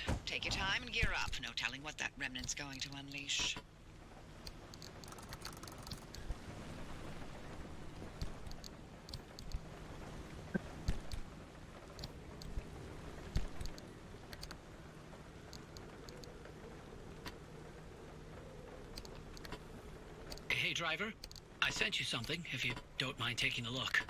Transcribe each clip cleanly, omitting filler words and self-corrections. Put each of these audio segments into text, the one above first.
not. Take your time and gear up. No telling what that remnant's going to unleash. Hey, driver. I sent you something, if you don't mind taking a look.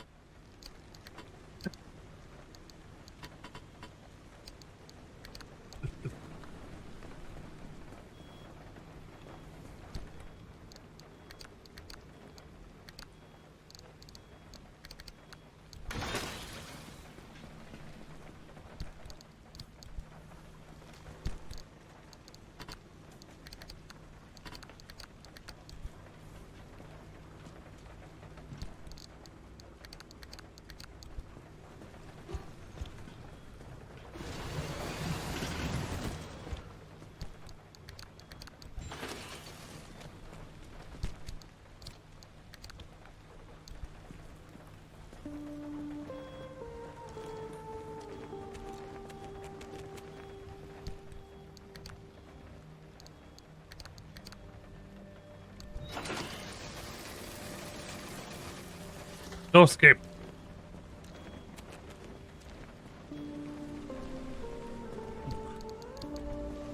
No escape.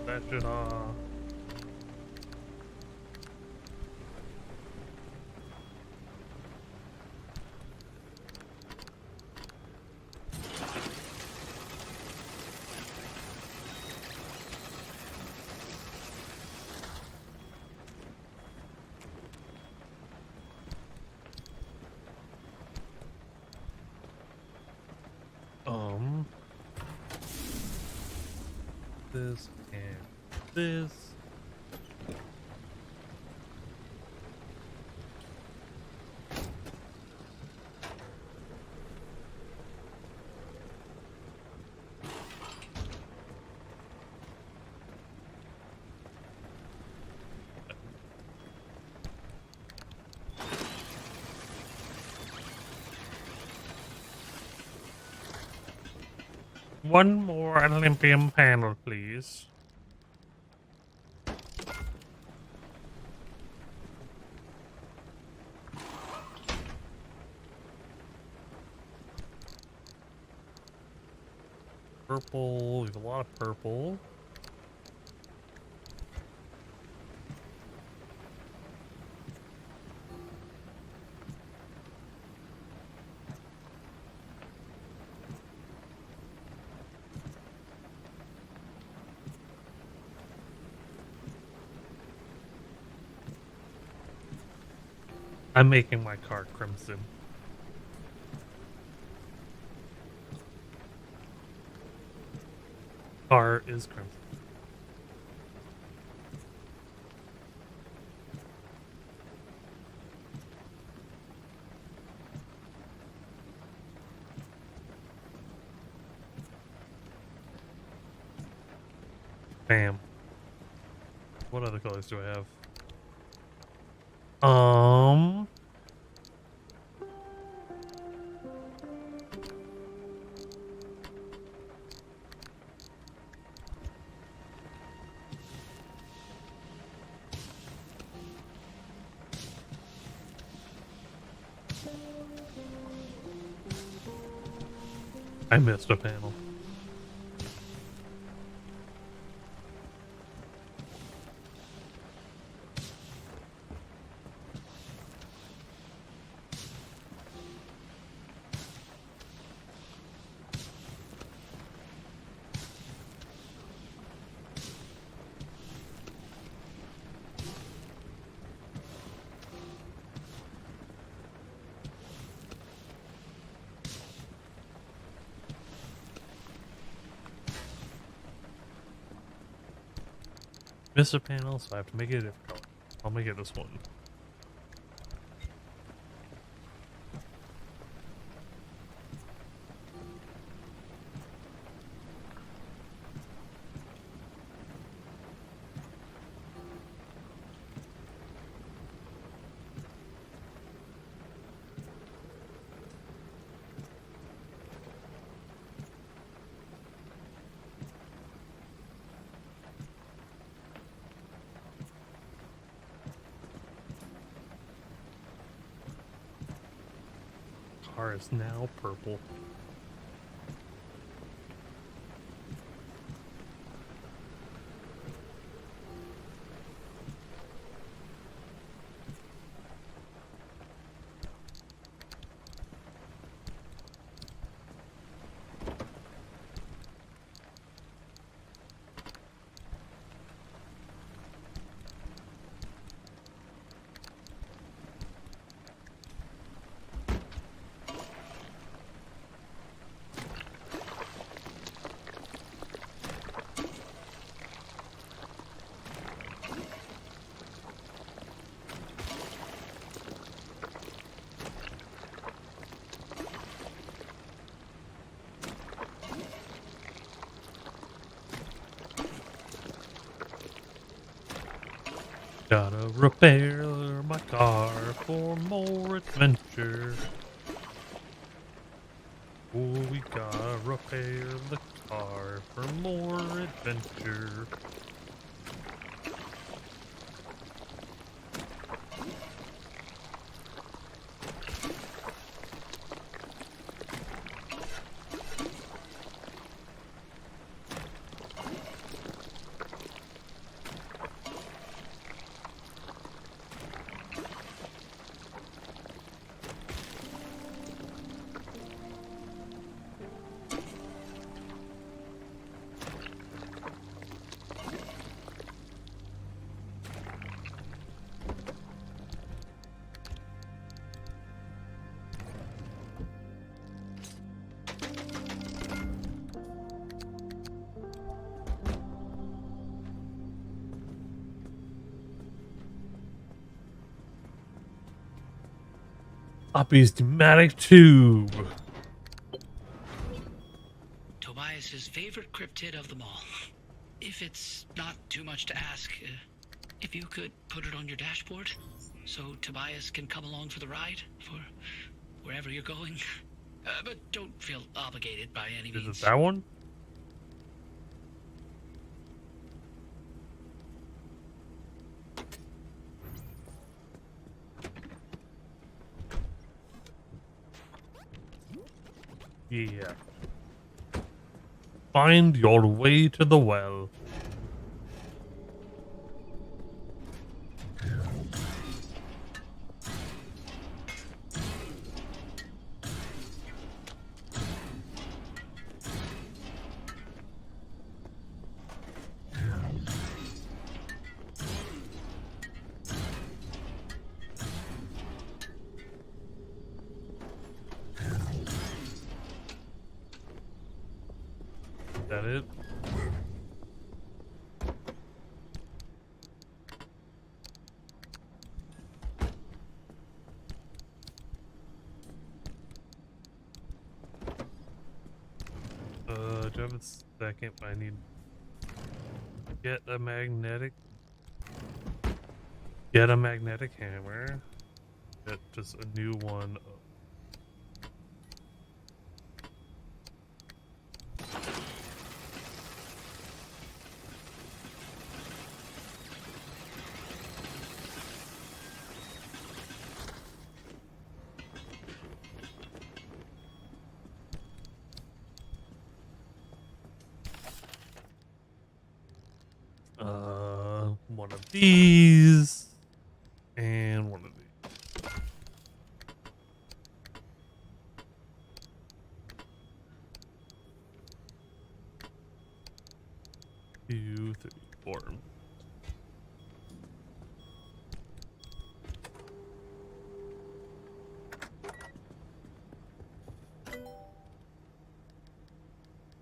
That should this and this. One more Olympian panel, please. Purple. We have a lot of purple. I'm making my car crimson. Car is crimson. Bam. What other colors do I have? I missed a panel. Missed a panel, so I have to make it a different color. I'll make it this one. car is now purple. Gotta repair my car for more adventure. Oh, we gotta repair the car for more adventure. Poppy's pneumatic tube. Tobias's favorite cryptid of them all. If it's not too much to ask, if you could put it on your dashboard so Tobias can come along for the ride for wherever you're going. But don't feel obligated by any means. Is it that one? Yeah. Find your way to the well. Is that it? Do I have a second? I need get a magnetic hammer. Get just a new one. One of these and one of these. 2, 3, 4.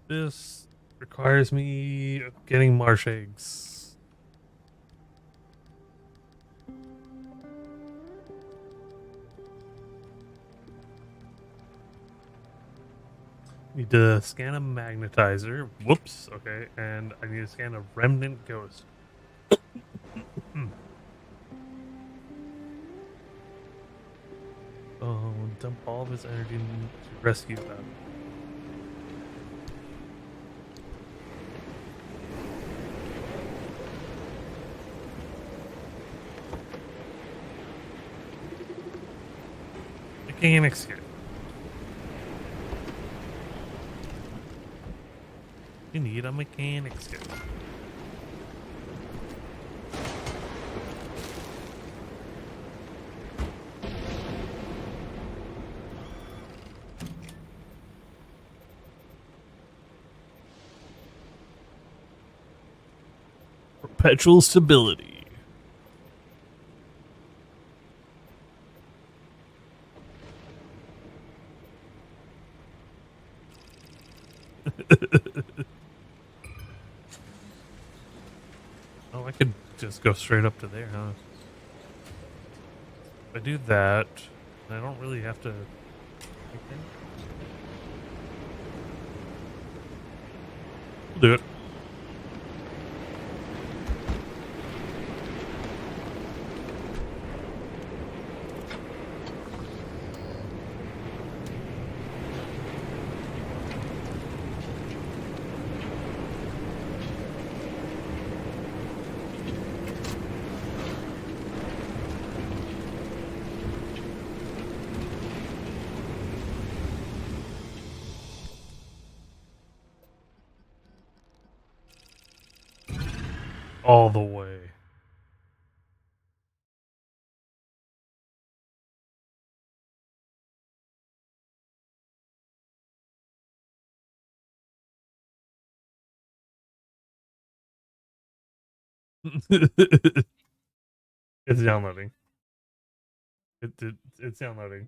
This requires me getting marsh eggs. Need to scan a magnetizer. Whoops. Okay, and I need to scan a remnant ghost. Oh, dump all of his energy to rescue them. Mechanics here. You need a mechanic skill. Perpetual stability. Oh, I could just go straight up to there, huh? If I do that, I don't really have to. Okay. We'll do it. All the way. It's downloading. It's downloading.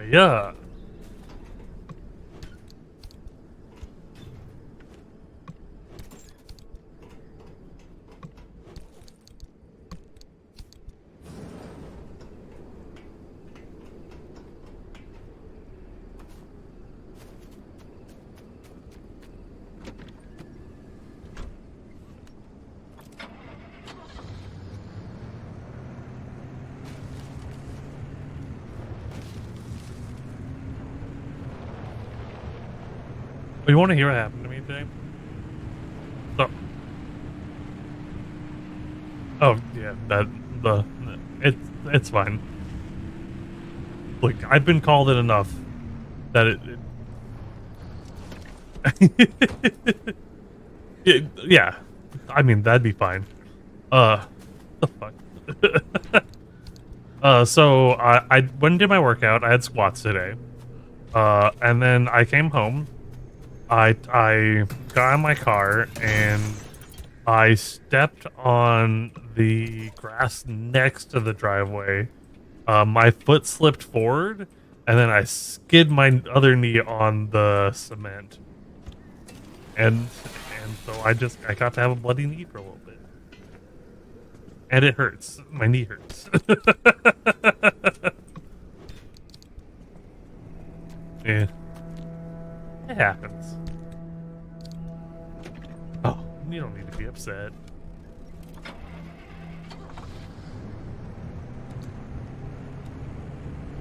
Yeah. You want to hear what happened to me today? So, oh yeah, it's fine. Look, I've been called it enough that yeah. I mean, that'd be fine. The fuck. So I went and did my workout. I had squats today. And then I came home. I got in my car and I stepped on the grass next to the driveway. My foot slipped forward, and then I skid my other knee on the cement. And so I got to have a bloody knee for a little bit. And it hurts. My knee hurts. Yeah. It happens. Oh, you don't need to be upset.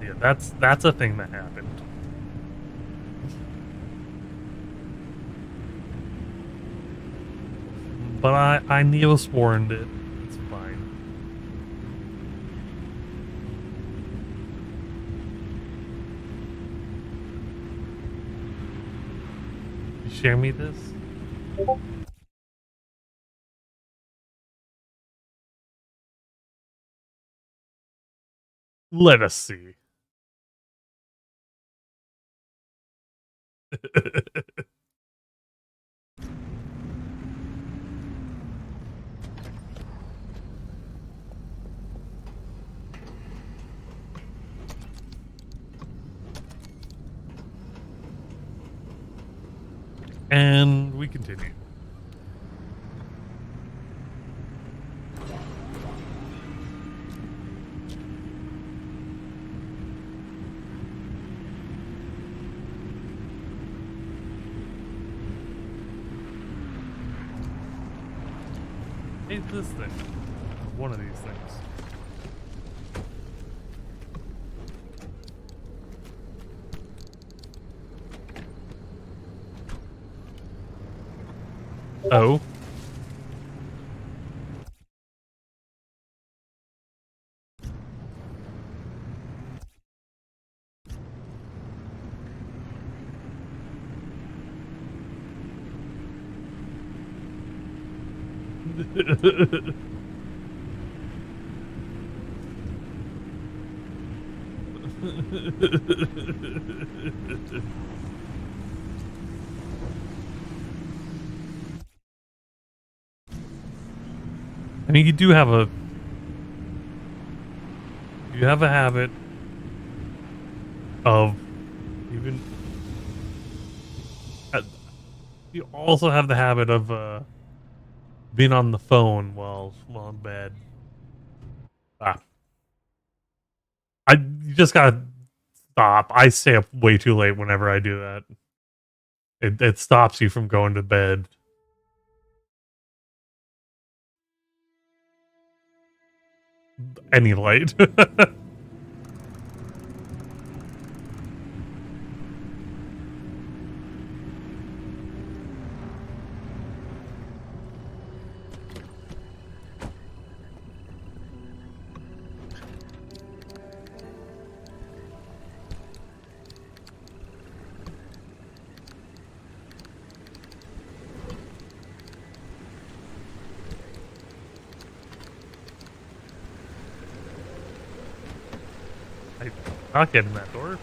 Yeah, that's a thing that happened. But I neosporined it. It's fine. You share me this? Let us see. And we continue. Hey, this thing. One of these things. Oh. I mean, you have a habit of even. You also have the habit of being on the phone while in bed. Ah, you just gotta stop. I stay up way too late whenever I do that. It stops you from going to bed. Any light. I'm not getting that door.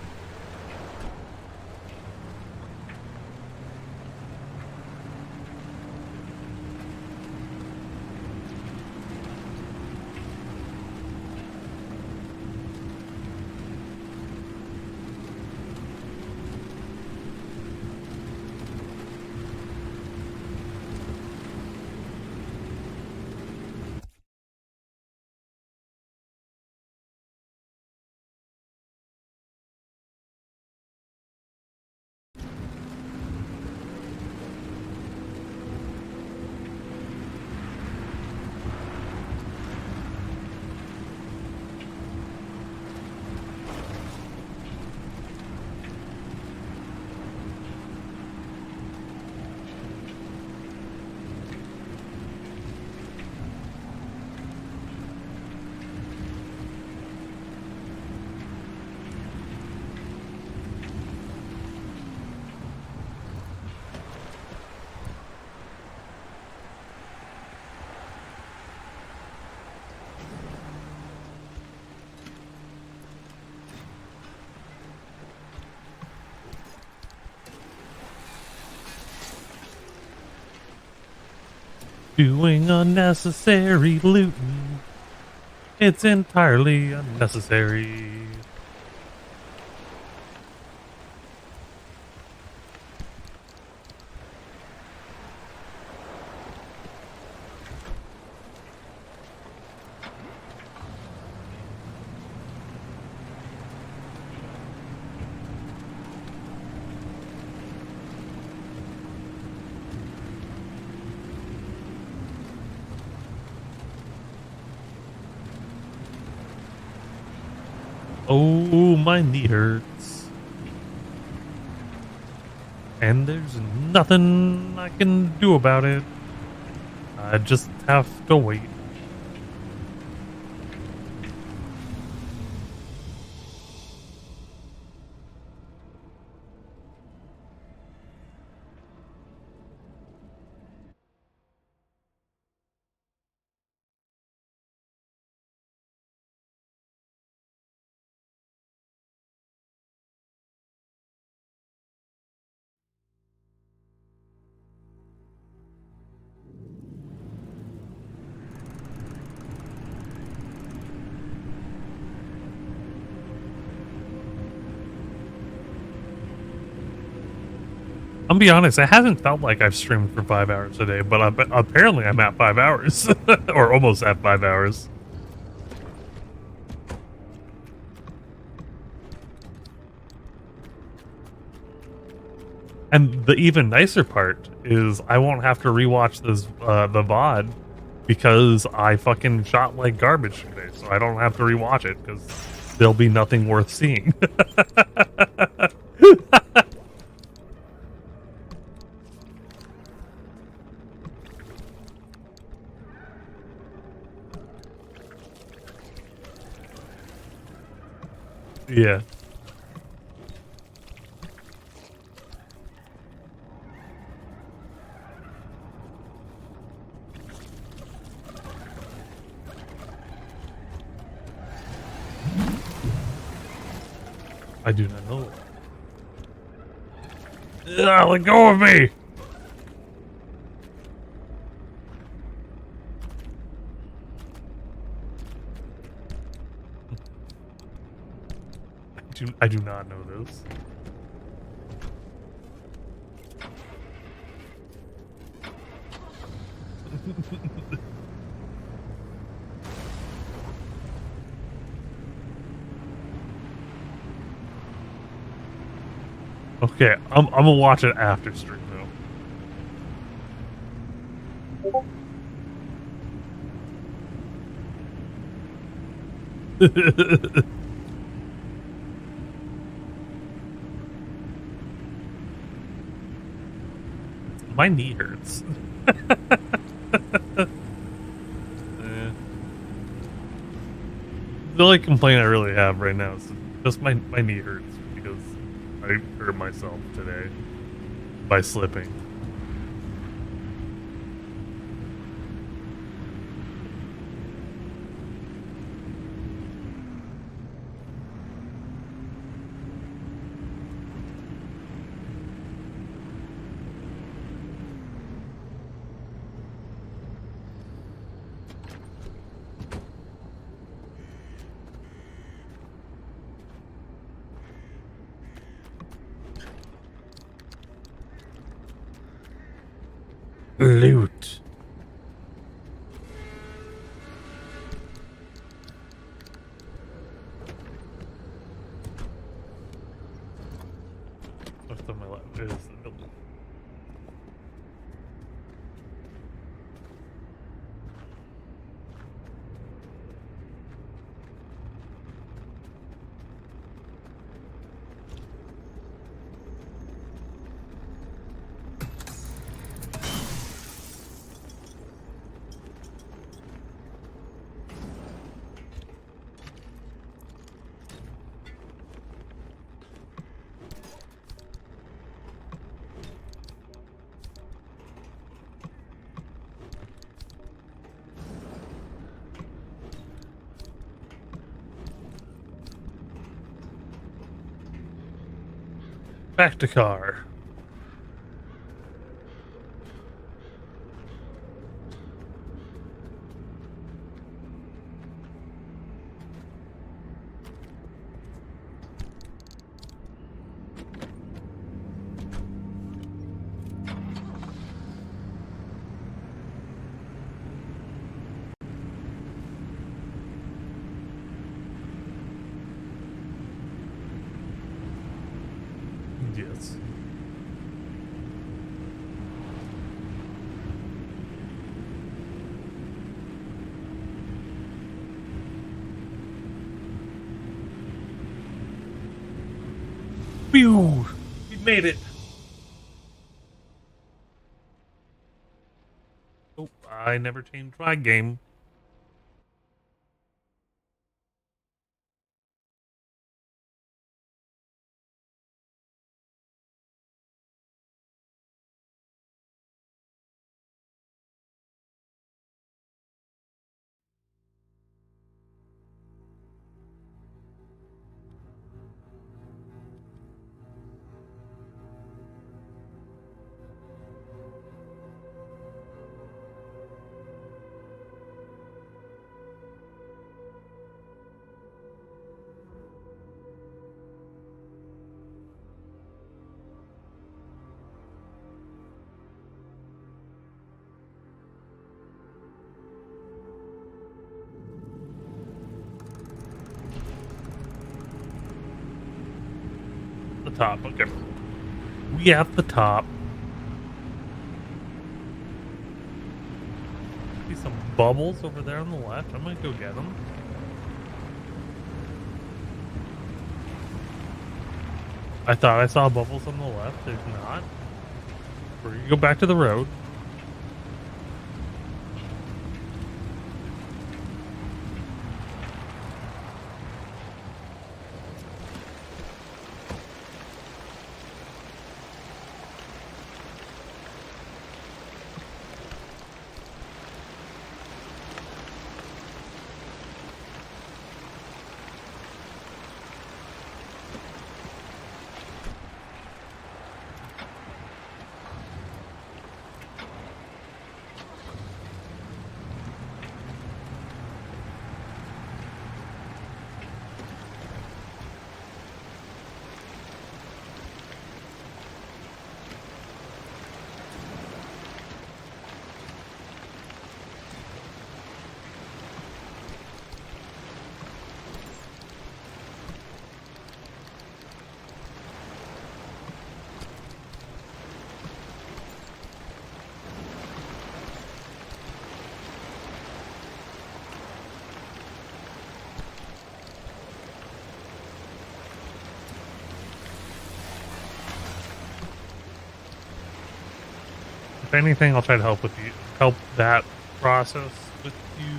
Doing unnecessary looting. It's entirely unnecessary. Oh, my knee hurts. And there's nothing I can do about it. I just have to wait. I'll be honest, it hasn't felt like I've streamed for 5 hours a day, but apparently I'm at 5 hours. Or almost at 5 hours. And the even nicer part is I won't have to rewatch this the VOD because I fucking shot like garbage today, so I don't have to rewatch it because there'll be nothing worth seeing. Yeah. I do not know. Let go of me! I do not know this. Okay, I'm gonna watch it after stream though. My knee hurts. The only complaint I really have right now is just my knee hurts because I hurt myself today by slipping. Loot. What's on my left? It is the building. Back to car. Yes. Phew! We made it! Oh, I never changed my game. The top, okay. We have the top. Be some bubbles over there on the left. I might go get them. I thought I saw bubbles on the left. There's not. We're gonna go back to the road. If anything, I'll try to help that process with you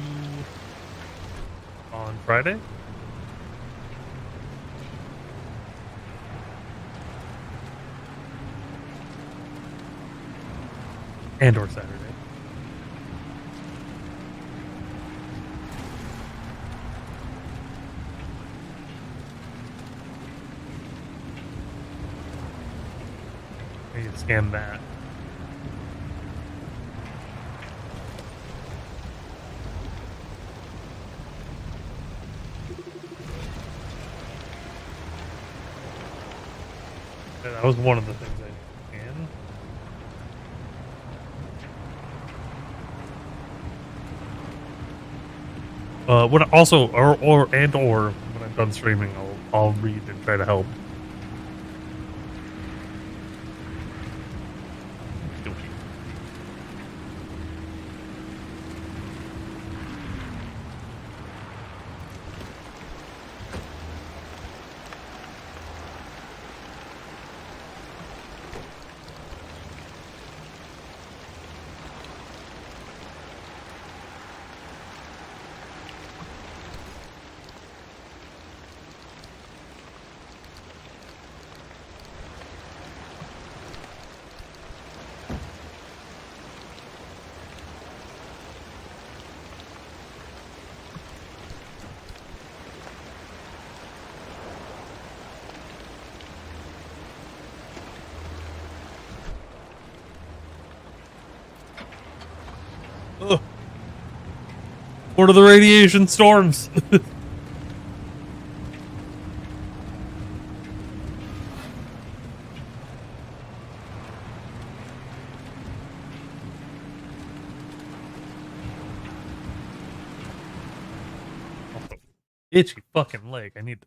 on Friday. And or Saturday. I need to scan that. That was one of the things I can. When also or when I'm done streaming, I'll read and try to help. Ugh. What are the radiation storms? Itchy fucking leg. I need to.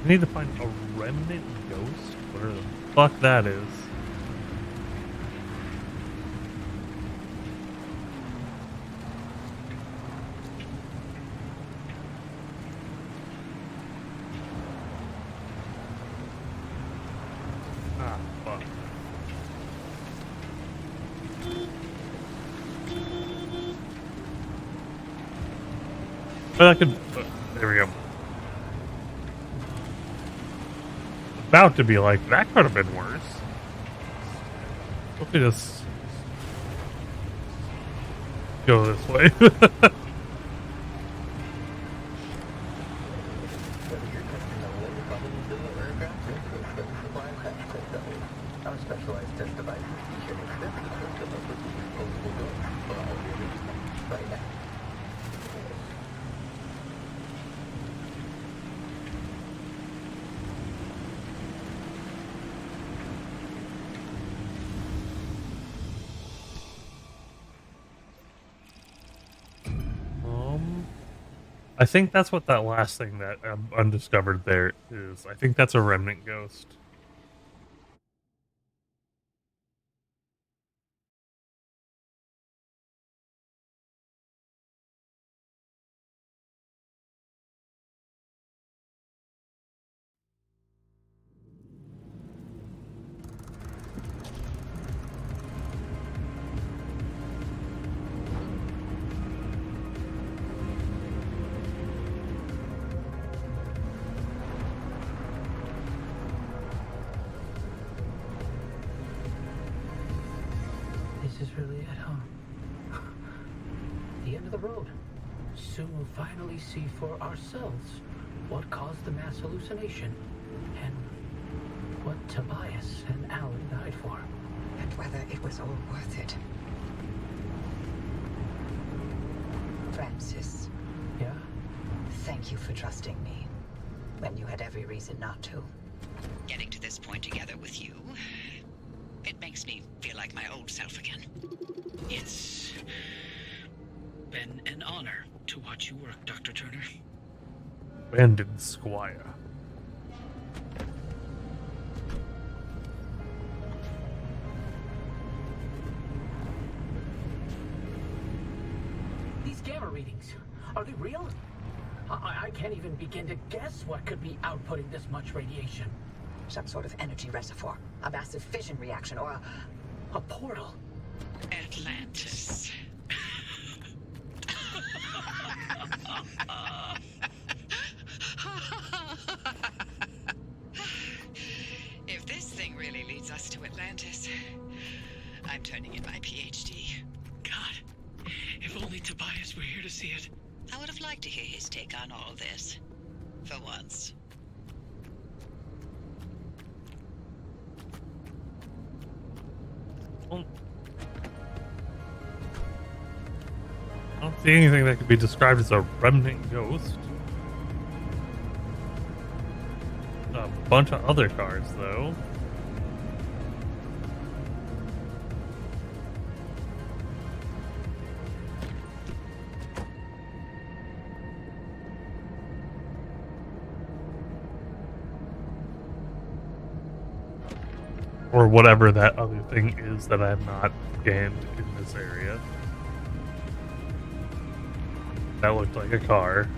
I need to find a remnant ghost. Where the fuck that is. Ah, fuck. But I could. There we go. About to be like, that could have been worse. Let me just go this way. Our specialized test devices feature an extensive system of reusable doors for all your needs right now. I think that's what that last thing that undiscovered there is. I think that's a remnant ghost. This is really it, huh? The end of the road. Soon we'll finally see for ourselves what caused the mass hallucination and what Tobias and Alan died for. And whether it was all worth it. Francis, Yeah? thank you for trusting me when you had every reason not to. Getting to this point together with you, it makes me feel like my old self again. It's been an honor to watch you work, Dr. Turner. Banded Squire. These gamma readings, are they real? I can't even begin to guess what could be outputting this much radiation. Some sort of energy reservoir, a massive fission reaction, or A portal. Atlantis. If this thing really leads us to Atlantis, I'm turning in my PhD. God, if only Tobias were here to see it. I would have liked to hear his take on all this. For once. Well, I don't see anything that could be described as a remnant ghost. A bunch of other cars, though. Or whatever that other thing is that I have not scanned in this area. That looked like a car.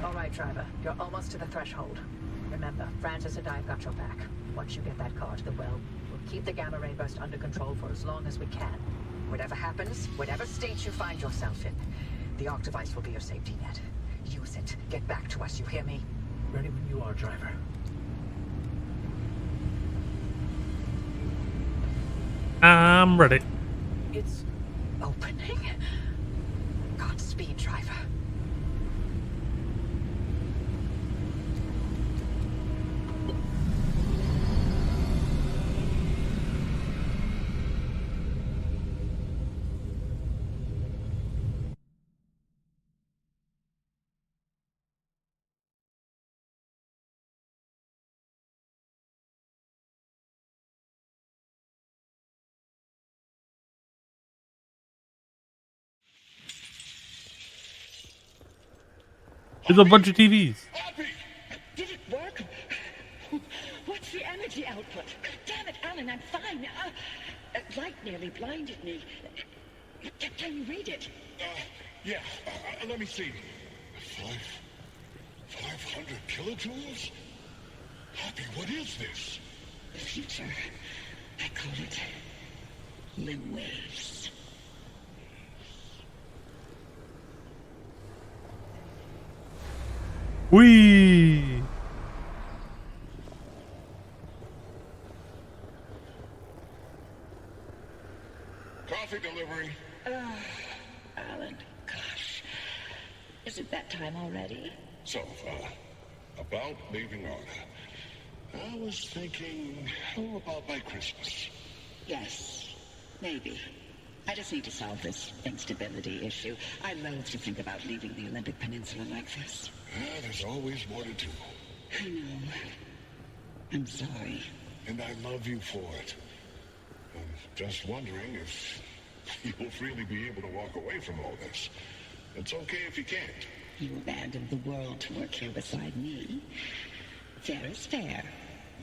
All right, driver. You're almost to the threshold. Remember, Francis and I have got your back. Once you get that car to the well, we'll keep the gamma ray burst under control for as long as we can. Whatever happens, whatever state you find yourself in, the ARC device will be your safety net. Use it. Get back to us, you hear me? Ready when you are, driver. I'm ready. It's Opening? Godspeed, driver. There's a bunch of TVs. Did it work? What's the energy output? Damn it, Alan, I'm fine. Light nearly blinded me. Can you read it? Yeah, let me see. 500 kilojoules? Happy, what is this? The future. I call it limb waves. Whee! Coffee delivery. Alan, gosh. Is it that time already? So, about leaving Arda. I was thinking, how about by Christmas? Yes, maybe. I just need to solve this instability issue. I loathe to think about leaving the Olympic Peninsula like this. There's always more to do. I know. I'm sorry. And I love you for it. I'm just wondering if you'll really be able to walk away from all this. It's okay if you can't. You abandoned the world to work here beside me. Fair is fair.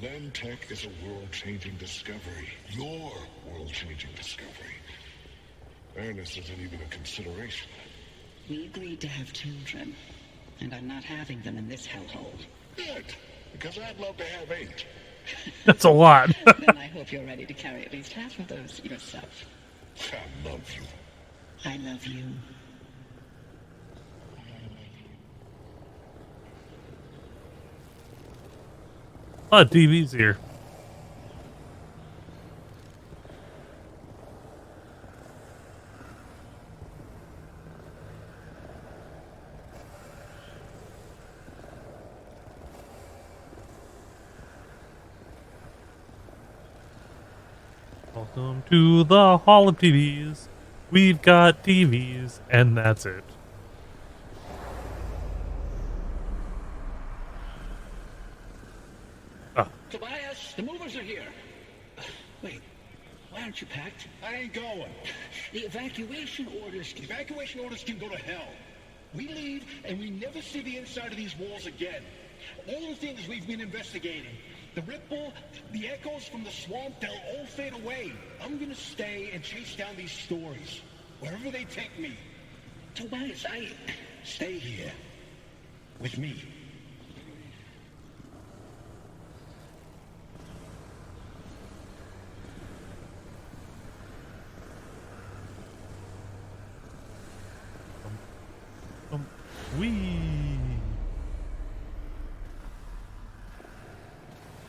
Lentech is a world-changing discovery. Your world-changing discovery. Fairness isn't even a consideration. We agreed to have children, and I'm not having them in this hellhole. Good, because I'd love to have 8. That's a lot. Then I hope you're ready to carry at least half of those yourself. I love you. I love you. A lot of TVs here. Welcome to the Hall of TVs. We've got TVs, and that's it. Tobias, the movers are here. Wait, why aren't you packed? I ain't going. The evacuation orders. Evacuation orders can go to hell. We leave, and we never see the inside of these walls again. All the things we've been investigating, the ripple, the echoes from the swamp, they'll all fade away. I'm gonna stay and chase down these stories, wherever they take me. Tobias, Stay here. With me. Wee.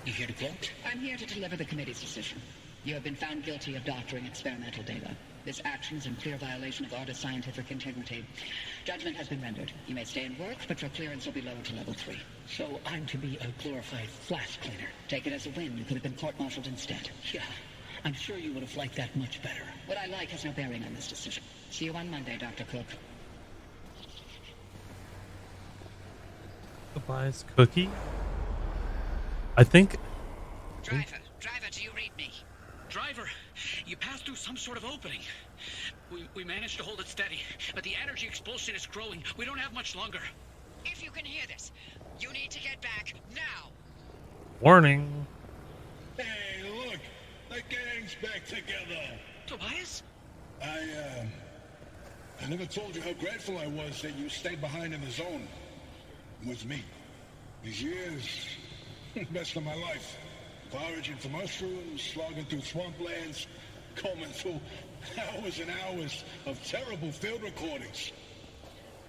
You here to quote? I'm here to deliver the committee's decision. You have been found guilty of doctoring experimental data. This action is in clear violation of Arda's scientific integrity. Judgment has been rendered. You may stay and work, but your clearance will be lowered to level 3. So I'm to be a glorified flash cleaner. Take it as a win. You could have been court-martialed instead. Yeah, I'm sure you would have liked that much better. What I like has no bearing on this decision. See you on Monday, Dr. Cook. Tobias Cookie? I think... Driver, do you read me? Driver, you passed through some sort of opening. We managed to hold it steady, but the energy expulsion is growing. We don't have much longer. If you can hear this, you need to get back now. Warning. Hey, look! The gang's back together! Tobias? I never told you how grateful I was that you stayed behind in the zone. With me. These years, best of my life. Foraging for mushrooms, slogging through swamplands, combing through hours and hours of terrible field recordings.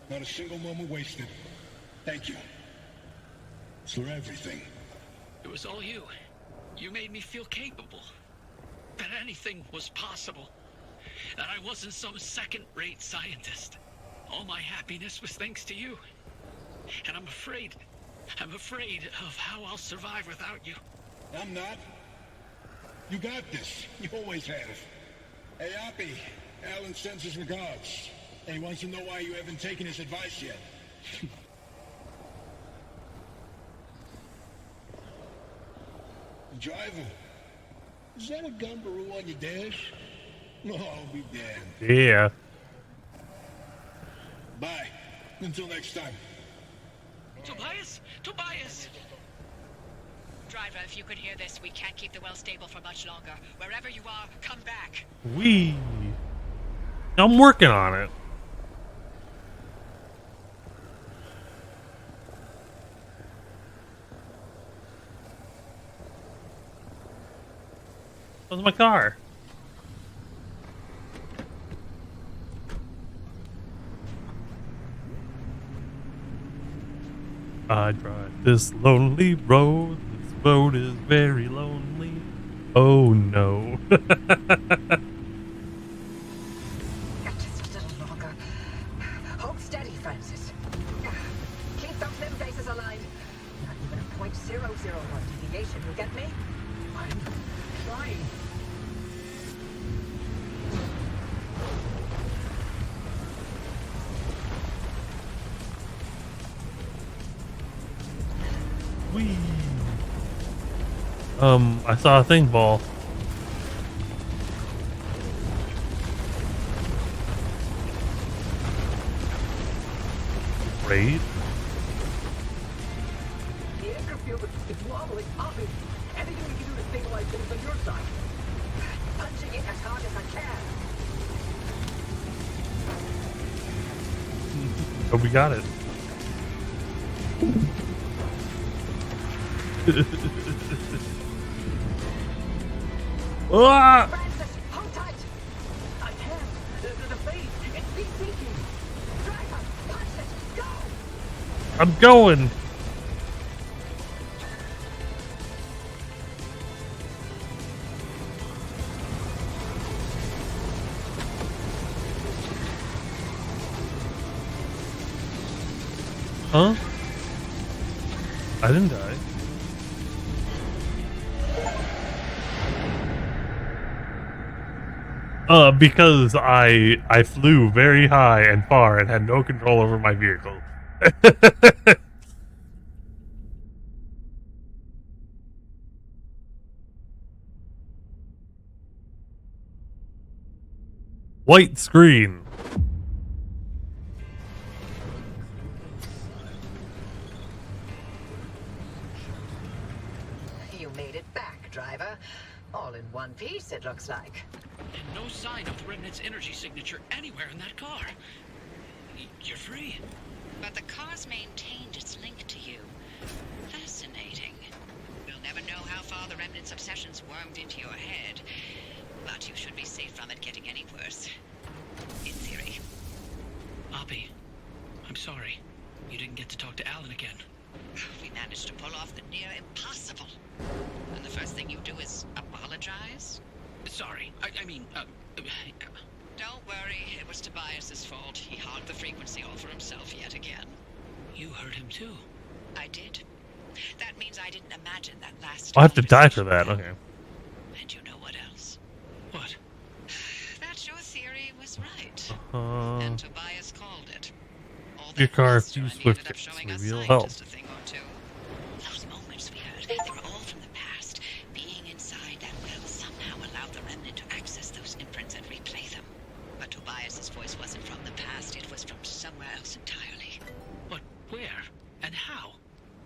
Not a single moment wasted. Thank you. For everything. It was all you. You made me feel capable. That anything was possible. That I wasn't some second-rate scientist. All my happiness was thanks to you. And I'm afraid of how I'll survive without you. I'm not. You got this. You always have. Hey, Oppie, Alan sends his regards. And he wants to know why you haven't taken his advice yet. Driver, is that a gumbaroo on your dash? Oh, I'll be damned. Yeah. Bye. Until next time. Tobias? Tobias! Driver, if you could hear this, we can't keep the well stable for much longer. Wherever you are, come back. Wee. I'm working on it. Where's my car? I drive this lonely road. This road is very lonely. Oh no. Just a little longer. Hold steady, Francis. Keep those limb bases aligned. Not even a .001 deviation, you get me? I'm trying. Whee! I saw a thing ball. Great. The anchor field is wobbling, Poppy. Anything we can do to stabilize things on your side. Punching it as hard as I can. Oh, we got it. Ah! Francis, hold tight. I can't. The phase, it's rethinking. Driver, punch it. Go. I'm going. Huh? I didn't die. Because I flew very high and far and had no control over my vehicle. White screen. You made it back, driver. All in one piece, it looks like. And no sign of the Remnant's energy signature anywhere in that car. You're free. But the car's maintained its link to you. Fascinating. You'll never know how far the Remnant's obsessions wormed into your head. But you should be safe from it getting any worse. In theory. Oppie, I'm sorry. You didn't get to talk to Alan again. We managed to pull off the near impossible. And the first thing you do is apologize? Sorry. I mean, Don't worry, it was Tobias's fault. He hogged the frequency all for himself yet again. you heard him too. I did. That means I didn't imagine that last I'll have to die for conversation. that. Okay. And you know what else? What? That your theory was right. Uh, And Tobias called it. All your that car was, few Johnny swift ended up hits showing us reveal help. scientists a thing or two. Those moments we heard, they were all from the past. Being inside that well somehow allowed the Remnant to access those imprints and replay them. But Tobias's voice wasn't from the past, it was from somewhere else entirely. But where? And how?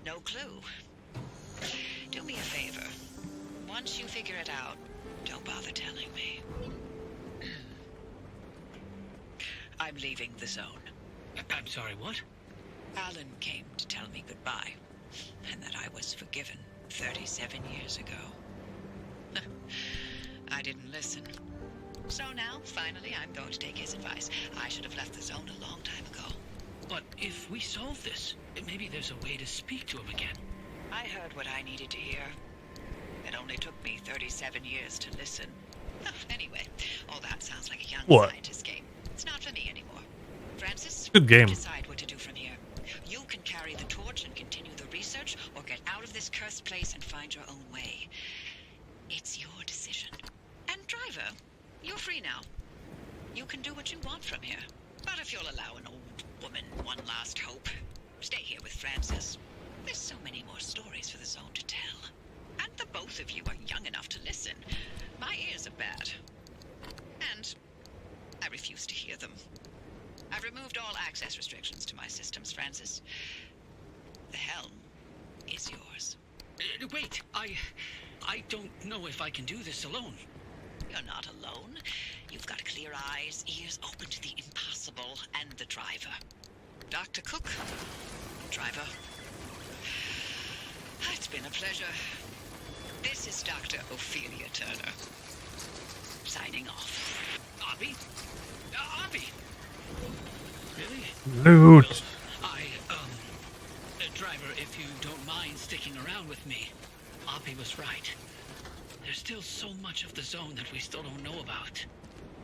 No clue. Do me a favor. Once you figure it out, don't bother telling me. I'm leaving the zone. I'm sorry, what? Alan came to tell me goodbye, and that I was forgiven 37 years ago. I didn't listen. So now, finally, I'm going to take his advice. I should have left the zone a long time ago. But if we solve this, maybe there's a way to speak to him again. I heard what I needed to hear. It only took me 37 years to listen. Anyway, all that sounds like a young scientist game. It's not for me anymore. Francis, Good game. decide what to do from here. You can carry the torch and continue the research, or get out of this cursed place and find your own way. It's your decision. And driver, you're free now. You can do what you want from here. But if you'll allow an old woman one last hope, stay here with Francis. There's so many more stories for the zone to tell. And the both of you are young enough to listen. My ears are bad. And I refuse to hear them. I've removed all access restrictions to my systems, Francis. The helm is yours. Wait, I don't know if I can do this alone. You're not alone. You've got clear eyes, ears open to the impossible, and the driver. Dr. Cook, driver. It's been a pleasure. This is Dr. Ophelia Turner. Signing off. Oppie? Oppie! Really? Loot. Driver, if you don't mind sticking around with me, Oppie was right. There's still so much of the zone that we still don't know about.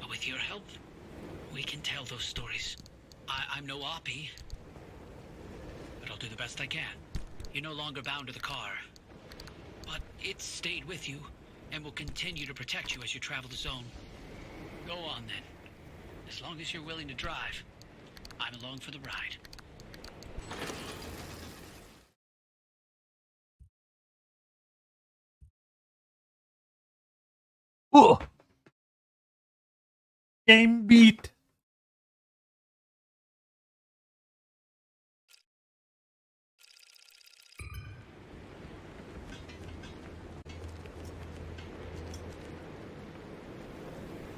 But with your help, we can tell those stories. I'm no Oppie, but I'll do the best I can. You're no longer bound to the car, but it's stayed with you and will continue to protect you as you travel the zone. Go on then. As long as you're willing to drive, I'm along for the ride. Ugh. Game beat.